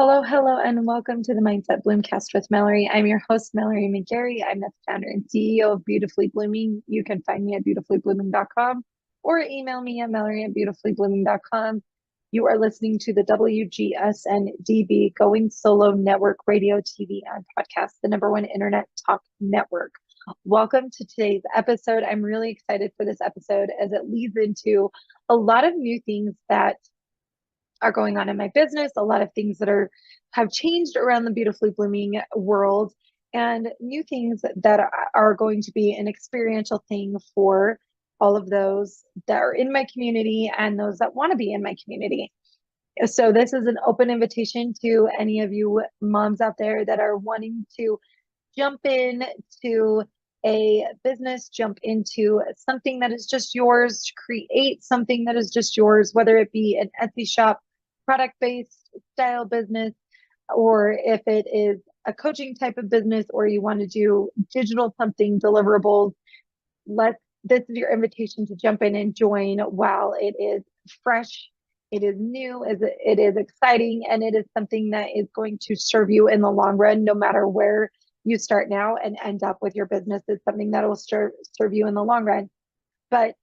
Hello, hello, and welcome to the Mindset Bloomcast with Mallory. I'm your host, Mallory McGary. I'm the founder and CEO of Beautifully Blooming. You can find me at beautifullyblooming.com or email me at mallory@beautifullyblooming.com. You are listening to the WGSN-DB Going Solo Network Radio, TV, and Podcast, the #1 internet talk network. Welcome to today's episode. I'm really excited for this episode as it leads into a lot of new things that are going on in my business, a lot of things that have changed around the Beautifully Blooming world, and new things that are going to be an experiential thing for all of those that are in my community and those that want to be in my community. So this is an open invitation to any of you moms out there that are wanting to jump in to a business, jump into something that is just yours, create something that is just yours, whether it be an Etsy shop, product-based style business, or if it is a coaching type of business, or you want to do digital something, deliverables. This is your invitation to jump in and join while it is fresh, it is new, it is exciting, and it is something that is going to serve you in the long run, no matter where you start now and end up with your business. Is something that will serve you in the long run. But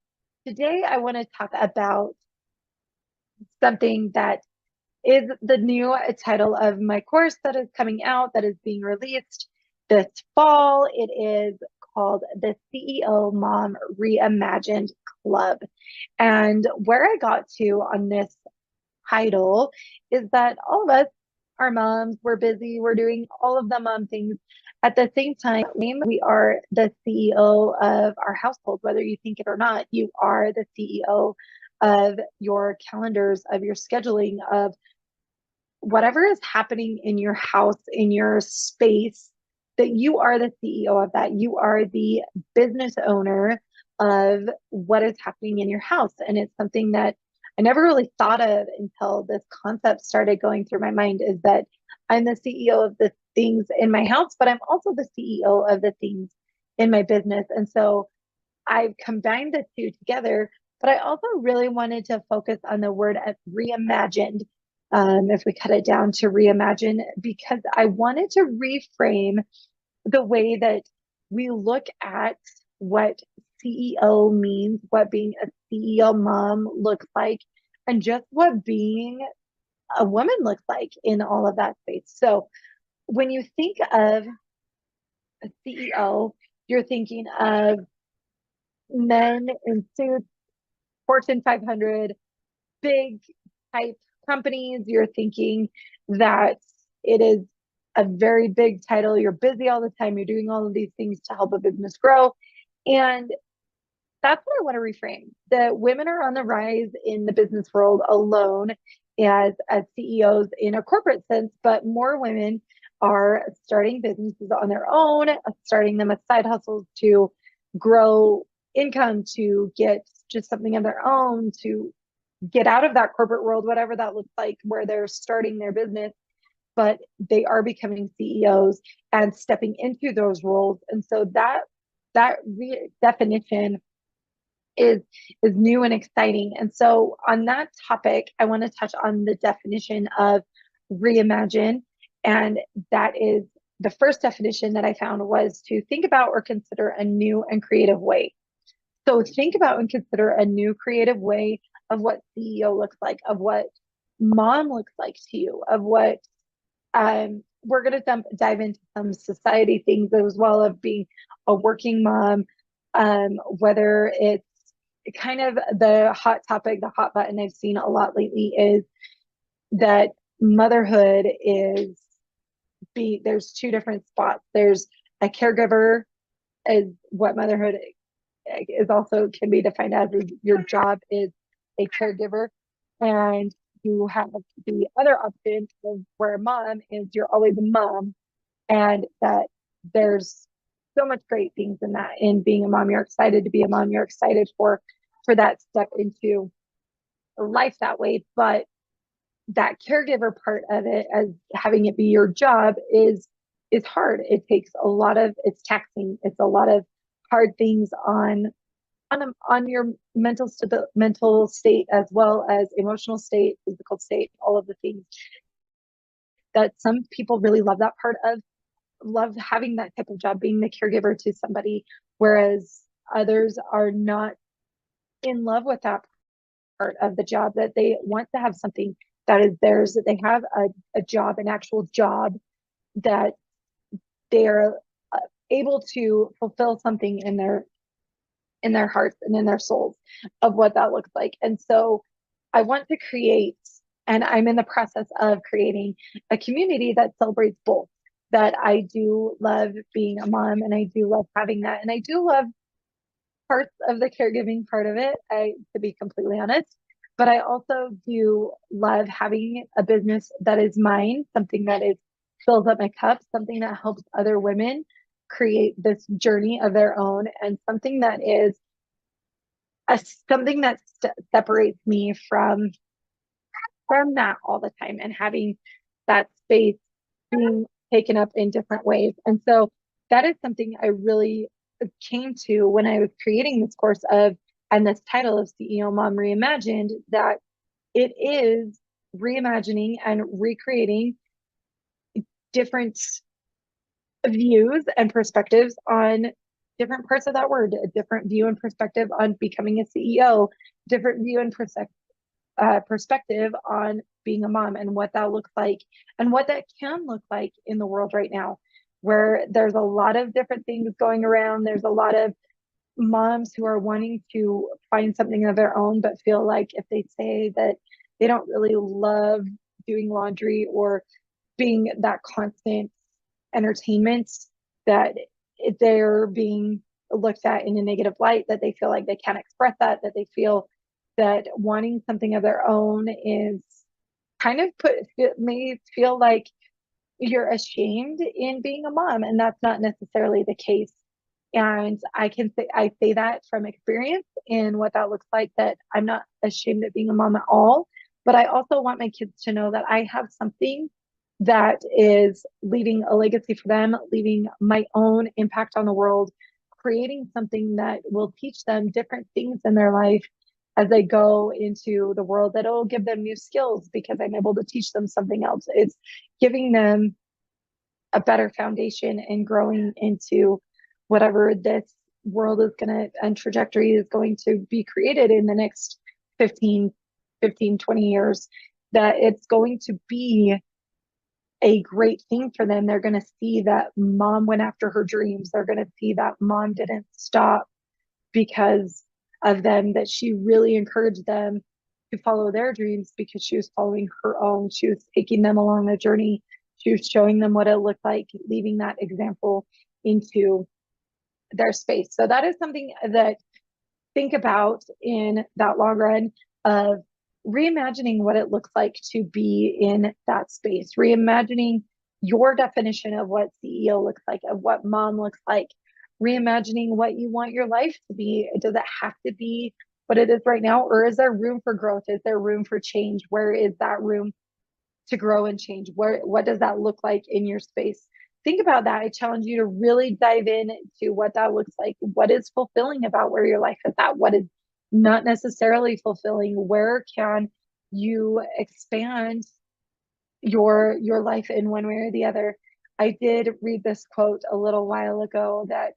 today I want to talk about something that is the new title of my course that is coming out, that is being released this fall. It is called the CEO Mom Reimagined Club. And where I got to on this title is that all of us are moms, we're busy, we're doing all of the mom things. At the same time, we are the CEO of our household, whether you think it or not. You are the CEO of your calendars, of your scheduling, of whatever is happening in your house, in your space, that you are the CEO of that. You are the business owner of what is happening in your house. And it's something that I never really thought of until this concept started going through my mind, is that I'm the CEO of the things in my house, but I'm also the CEO of the things in my business. And so I've combined the two together, but I also really wanted to focus on the word reimagined, if we cut it down to reimagine, because I wanted to reframe the way that we look at what CEO means, what being a CEO mom looks like, and just what being a woman looks like in all of that space. So when you think of a CEO, you're thinking of men in suits, Fortune 500, big type companies. You're thinking that it is a very big title. You're busy all the time. You're doing all of these things to help a business grow. And that's what I want to reframe. That women are on the rise in the business world alone as CEOs in a corporate sense, but more women are starting businesses on their own, starting them as side hustles to grow income, to get just something of their own, to get out of that corporate world, whatever that looks like, where they're starting their business, but they are becoming CEOs and stepping into those roles. And so that definition is new and exciting. And so on that topic, I want to touch on the definition of reimagine. And that is, the first definition that I found was to think about or consider a new and creative way. So think about and consider a new creative way of what CEO looks like, of what mom looks like to you, of what we're going to dive into some society things as well, of being a working mom, whether it's kind of the hot topic, the hot button I've seen a lot lately is that motherhood is there's two different spots. There's a caregiver, is what motherhood is also can be defined as, is your job is a caregiver, and you have the other option of where mom is, you're always a mom, and that there's so much great things in that. In being a mom, you're excited to be a mom, you're excited for that step into life that way. But that caregiver part of it, as having it be your job, is hard. It takes a lot of, it's taxing. It's a lot of hard things on your mental state, as well as emotional state, physical state, all of the things that some people really love that part of, love having that type of job, being the caregiver to somebody, whereas others are not in love with that part of the job, that they want to have something that is theirs, that they have a job, an actual job, that they are able to fulfill something in their hearts and in their souls of what that looks like. And so I want to create, and I'm in the process of creating a community that celebrates both. That I do love being a mom, and I do love having that, and I do love parts of the caregiving part of it, to be completely honest. But I also do love having a business that is mine, something that is fills up my cup, something that helps other women create this journey of their own, and something that is something that separates me from that all the time, and having that space being taken up in different ways. And so that is something I really came to when I was creating this course of, and this title of CEO Mom Reimagined, that it is reimagining and recreating different views and perspectives on different parts of that word, a different view and perspective on becoming a CEO, different view and perspective on being a mom, and what that looks like, and what that can look like in the world right now, where there's a lot of different things going around. There's a lot of moms who are wanting to find something of their own, but feel like if they say that they don't really love doing laundry or being that constant entertainment, that they're being looked at in a negative light, that they feel like they can't express that they feel that wanting something of their own is kind of may feel like you're ashamed in being a mom, and that's not necessarily the case. And I say that from experience in what that looks like, that I'm not ashamed of being a mom at all. But I also want my kids to know that I have something that is leaving a legacy for them, leaving my own impact on the world, creating something that will teach them different things in their life as they go into the world, that will give them new skills because I'm able to teach them something else. It's giving them a better foundation and growing into whatever this world is going to, and trajectory is going to be created in the next 15, 20 years, that it's going to be a great thing for them. They're going to see that mom went after her dreams. They're going to see that mom didn't stop because of them, that she really encouraged them to follow their dreams because she was following her own. She was taking them along the journey. She was showing them what it looked like, leaving that example into their space. So that is something that think about in that long run of reimagining what it looks like to be in that space, reimagining your definition of what CEO looks like, of what mom looks like, reimagining what you want your life to be. Does it have to be what it is right now, or is there room for growth? Is there room for change? Where is that room to grow and change? What does that look like in your space? Think about that. I challenge you to really dive into what that looks like. What is fulfilling about where your life is at? What is not necessarily fulfilling? Where can you expand your life in one way or the other? I did read this quote a little while ago that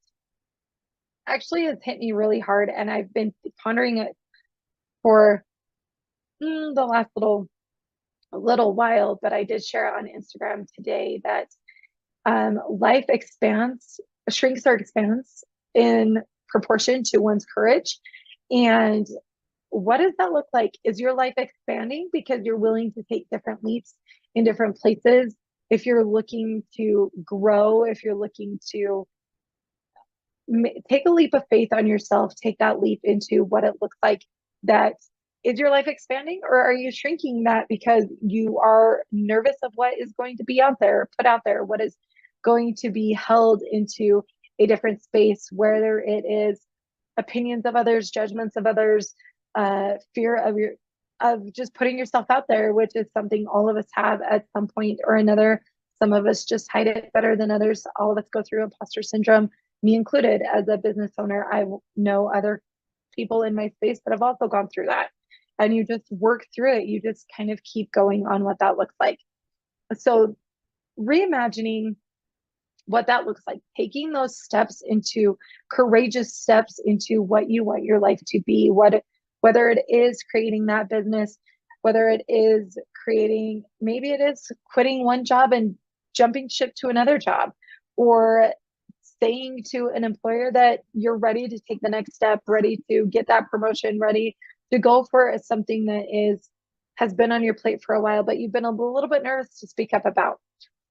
actually has hit me really hard, and I've been pondering it for the last little while, but I did share it on Instagram today, that life shrinks or expands in proportion to one's courage. And what does that look like? Is your life expanding because you're willing to take different leaps in different places? If you're looking to grow, if you're looking to take a leap of faith on yourself, take that leap into what it looks like, that is your life expanding, or are you shrinking that because you are nervous of what is going to be out there, put out there, what is going to be held into a different space, whether it is opinions of others, judgments of others, fear of just putting yourself out there, which is something all of us have at some point or another. Some of us just hide it better than others. All of us go through imposter syndrome, me included. As a business owner, I know other people in my space that have also gone through that. And you just work through it. You just kind of keep going on what that looks like. So reimagining what that looks like, taking those steps into courageous steps into what you want your life to be, whether it is creating that business, whether it is creating, maybe it is quitting one job and jumping ship to another job, or saying to an employer that you're ready to take the next step, ready to get that promotion, ready to go for something that has been on your plate for a while, but you've been a little bit nervous to speak up about.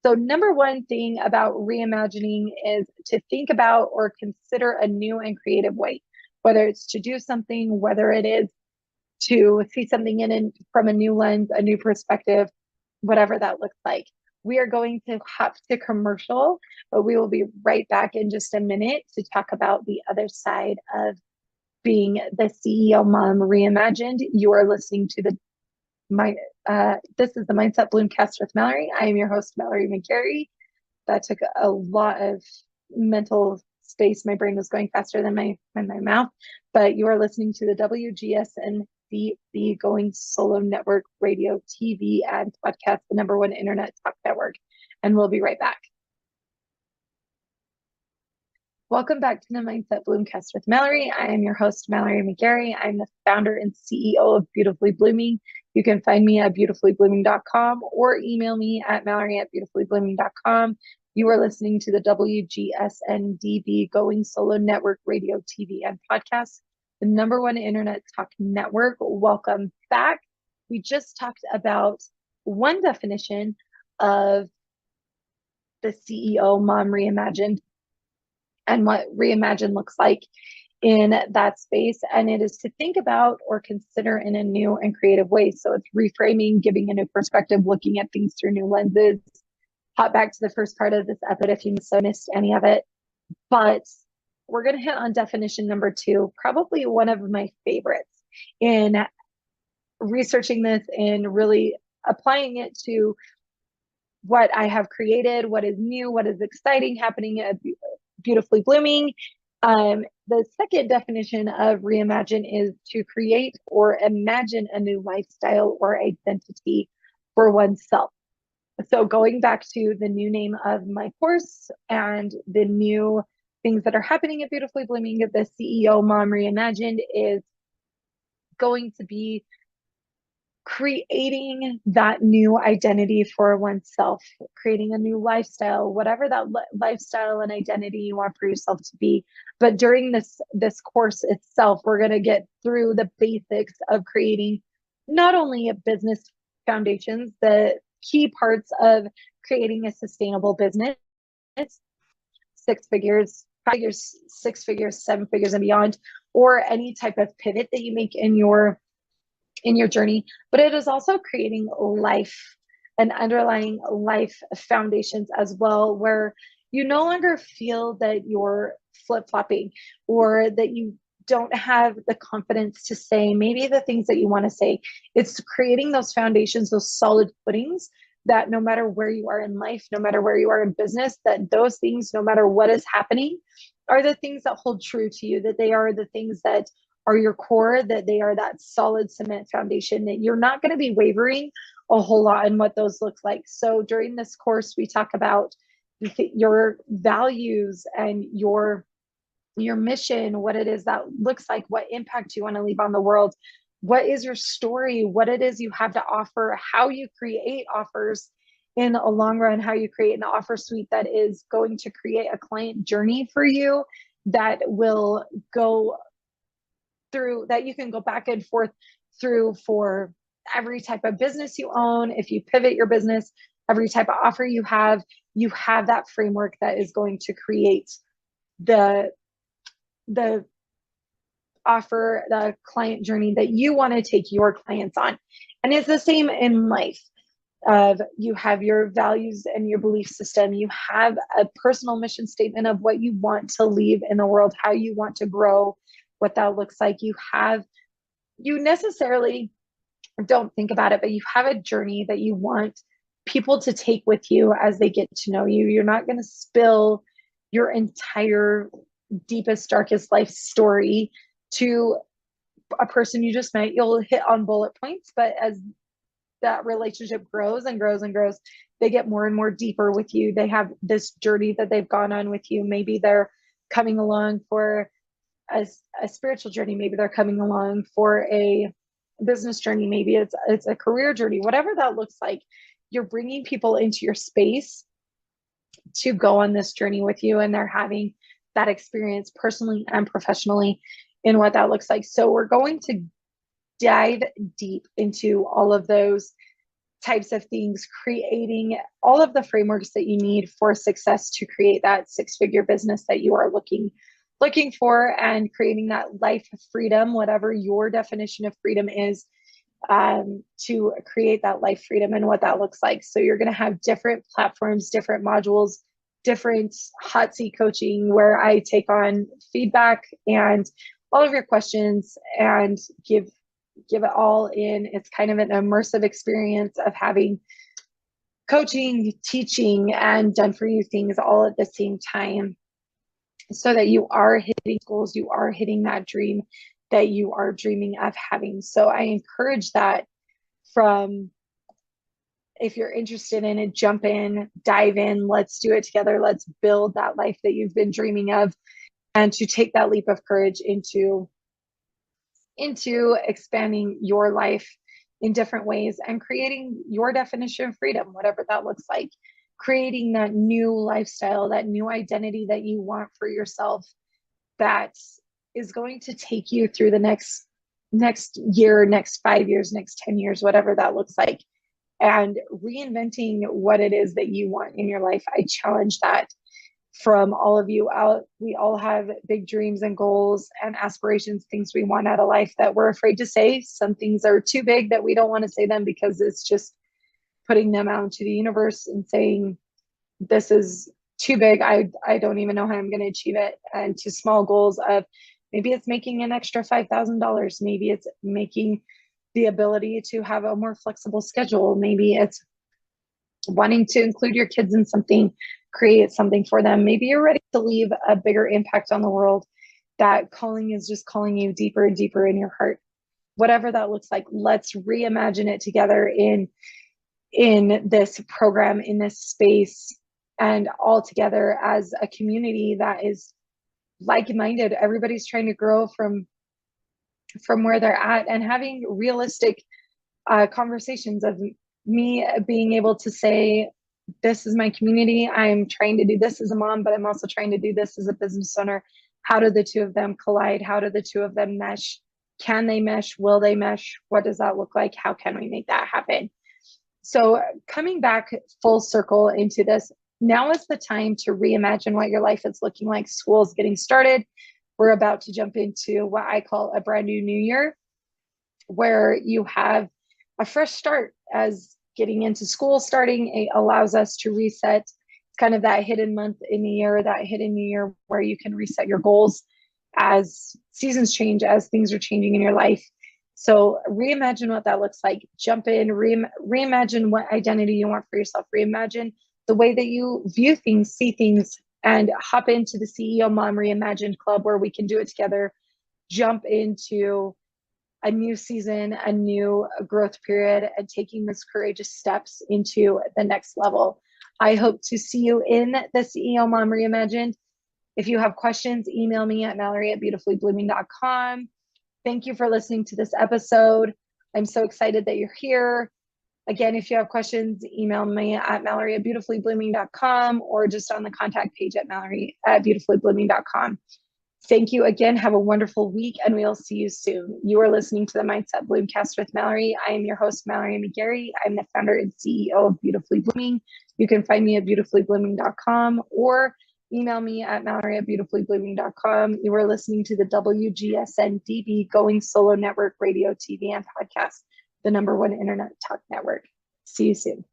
So number one thing about reimagining is to think about or consider a new and creative way, whether it's to do something, whether it is to see something from a new lens, a new perspective, whatever that looks like. We are going to hop to commercial, but we will be right back in just a minute to talk about the other side of being the CEO mom reimagined. You are listening to this is the Mindset Bloomcast with Mallory. I am your host, Mallory McGary. That took a lot of mental space. My brain was going faster than my mouth, but you are listening to the WGSN-DB Going Solo Network Radio, TV, and podcast, the #1 internet talk network. And we'll be right back. Welcome back to the Mindset Bloomcast with Mallory. I am your host, Mallory McGary. I'm the founder and CEO of Beautifully Blooming. You can find me at beautifullyblooming.com or email me at mallory@beautifullyblooming.com. You are listening to the WGSN-DB Going Solo Network Radio, TV, and podcast, the #1 internet talk network. Welcome back. We just talked about one definition of the CEO Mom Reimagined and what reimagine looks like in that space. And it is to think about or consider in a new and creative way. So it's reframing, giving a new perspective, looking at things through new lenses. Hop back to the first part of this episode if you missed any of it. But we're going to hit on definition number 2, probably one of my favorites in researching this and really applying it to what I have created, what is new, what is exciting happening at Beautifully Blooming. The second definition of reimagine is to create or imagine a new lifestyle or identity for oneself. So going back to the new name of my course and the new things that are happening at Beautifully Blooming, the CEO Mom Reimagined is going to be creating that new identity for oneself, creating a new lifestyle, whatever that lifestyle and identity you want for yourself to be. But during this course itself, we're going to get through the basics of creating not only a business foundations, the key parts of creating a sustainable business, 6 figures, 5 figures, 6 figures, 7 figures and beyond, or any type of pivot that you make in your journey, but it is also creating life and underlying life foundations as well, where you no longer feel that you're flip-flopping or that you don't have the confidence to say maybe the things that you want to say. It's creating those foundations, those solid footings that no matter where you are in life, no matter where you are in business, that those things, no matter what is happening, are the things that hold true to you, that they are the things that are your core, that they are that solid cement foundation, that you're not going to be wavering a whole lot in what those look like. So during this course, we talk about your values and your mission, what it is that looks like, what impact you want to leave on the world, what is your story, what it is you have to offer, how you create offers in a long run, how you create an offer suite that is going to create a client journey for you that will go through, that you can go back and forth through for every type of business you own. If you pivot your business, every type of offer you have that framework that is going to create the offer, the client journey that you want to take your clients on. And it's the same in life. You have your values and your belief system. You have a personal mission statement of what you want to leave in the world, how you want to grow, what that looks like. You necessarily don't think about it, but you have a journey that you want people to take with you as they get to know you. You're not going to spill your entire deepest, darkest life story to a person you just met. You'll hit on bullet points, but as that relationship grows and grows and grows. They get more and more deeper with you. They have this journey that they've gone on with you. Maybe they're coming along for a spiritual journey. Maybe they're coming along for a business journey. Maybe it's a career journey. Whatever that looks like, you're bringing people into your space to go on this journey with you, and they're having that experience personally and professionally in what that looks like. So we're going to dive deep into all of those types of things, creating all of the frameworks that you need for success to create that six-figure business that you are looking for, and creating that life of freedom, whatever your definition of freedom is, to create that life freedom and what that looks like. So you're going to have different platforms, different modules, different hot seat coaching where I take on feedback and all of your questions and give it all in. It's kind of an immersive experience of having coaching, teaching, and done for you things all at the same time, so that you are hitting goals, you are hitting that dream that you are dreaming of having. So I encourage that. From, if you're interested in it, jump in, dive in, let's do it together. Let's build that life that you've been dreaming of, and to take that leap of courage into expanding your life in different ways and creating your definition of freedom, whatever that looks like, creating that new lifestyle, that new identity that you want for yourself, that is going to take you through the next year, next 5 years, next 10 years, whatever that looks like, and reinventing what it is that you want in your life. I challenge that from all of you out. We all have big dreams and goals and aspirations, things we want out of life that we're afraid to say. Some things are too big that we don't want to say them, because it's just putting them out into the universe and saying, this is too big. I don't even know how I'm going to achieve it. And to small goals of, maybe it's making an extra $5,000. Maybe it's making the ability to have a more flexible schedule. Maybe it's wanting to include your kids in something, create something for them. Maybe you're ready to leave a bigger impact on the world. That calling is just calling you deeper and deeper in your heart. Whatever that looks like, let's reimagine it together in this program, in this space, and all together as a community that is like-minded. Everybody's trying to grow from where they're at, and having realistic conversations of me being able to say, this is my community. I'm trying to do this as a mom, but I'm also trying to do this as a business owner. How do the two of them collide? How do the two of them mesh? Can they mesh? Will they mesh? What does that look like? How can we make that happen? So coming back full circle into this, now is the time to reimagine what your life is looking like. School's getting started. We're about to jump into what I call a brand new year, where you have a fresh start. As getting into school starting, it allows us to reset. It's kind of that hidden month in the year, that hidden new year, where you can reset your goals as seasons change, as things are changing in your life. So reimagine what that looks like. Jump in, reimagine what identity you want for yourself. Reimagine the way that you view things, see things, and hop into the CEO Mom Reimagined Club, where we can do it together. Jump into a new season, a new growth period, and taking those courageous steps into the next level. I hope to see you in the CEO Mom Reimagined. If you have questions, email me at mallory@beautifullyblooming.com. Thank you for listening to this episode. I'm so excited that you're here. Again, if you have questions, email me at mallory@beautifullyblooming.com, or just on the contact page at mallory@beautifullyblooming.com. Thank you again. Have a wonderful week, and we'll see you soon. You are listening to the Mindset Bloomcast with Mallory. I am your host, Mallory McGary. I'm the founder and CEO of Beautifully Blooming. You can find me at beautifullyblooming.com, or email me at mallory@beautifullyblooming.com. You are listening to the WGSN-DB Going Solo Network Radio, TV, and podcast, the #1 internet talk network. See you soon.